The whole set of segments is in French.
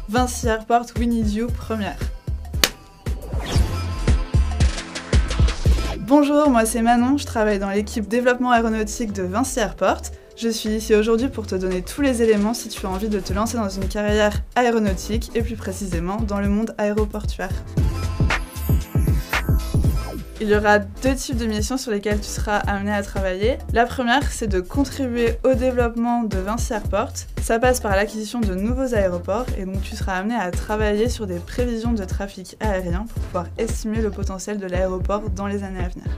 Vinci Airport, we need you, première. Bonjour, moi c'est Manon, je travaille dans l'équipe développement aéronautique de Vinci Airport. Je suis ici aujourd'hui pour te donner tous les éléments si tu as envie de te lancer dans une carrière aéronautique et plus précisément dans le monde aéroportuaire. Il y aura deux types de missions sur lesquelles tu seras amené à travailler. La première, c'est de contribuer au développement de Vinci Airport. Ça passe par l'acquisition de nouveaux aéroports et donc tu seras amené à travailler sur des prévisions de trafic aérien pour pouvoir estimer le potentiel de l'aéroport dans les années à venir.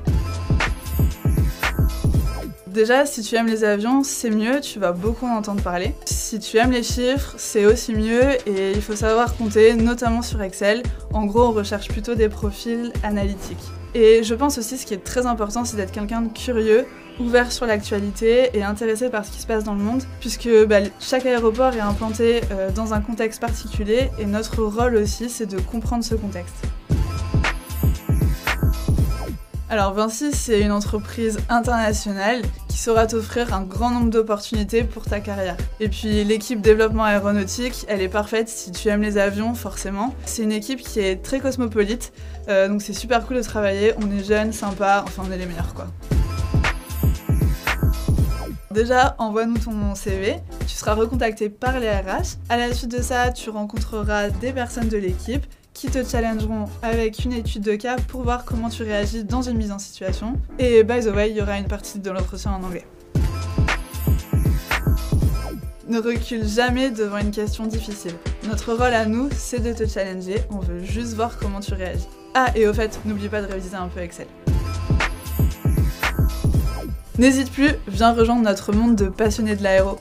Déjà, si tu aimes les avions, c'est mieux, tu vas beaucoup en entendre parler. Si tu aimes les chiffres, c'est aussi mieux et il faut savoir compter, notamment sur Excel. En gros, on recherche plutôt des profils analytiques. Et je pense aussi, ce qui est très important, c'est d'être quelqu'un de curieux, ouvert sur l'actualité et intéressé par ce qui se passe dans le monde, puisque chaque aéroport est implanté dans un contexte particulier et notre rôle aussi, c'est de comprendre ce contexte. Alors Vinci, c'est une entreprise internationale qui saura t'offrir un grand nombre d'opportunités pour ta carrière. Et puis l'équipe développement aéronautique, elle est parfaite si tu aimes les avions, forcément. C'est une équipe qui est très cosmopolite, donc c'est super cool de travailler, on est jeunes, sympas, enfin on est les meilleurs quoi. Déjà, envoie-nous ton CV, tu seras recontacté par les RH. À la suite de ça, tu rencontreras des personnes de l'équipe qui te challengeront avec une étude de cas pour voir comment tu réagis dans une mise en situation. Et by the way, il y aura une partie de l'entretien en anglais. Ne recule jamais devant une question difficile. Notre rôle à nous, c'est de te challenger, on veut juste voir comment tu réagis. Ah, et au fait, n'oublie pas de réviser un peu Excel. N'hésite plus, viens rejoindre notre monde de passionnés de l'aéro.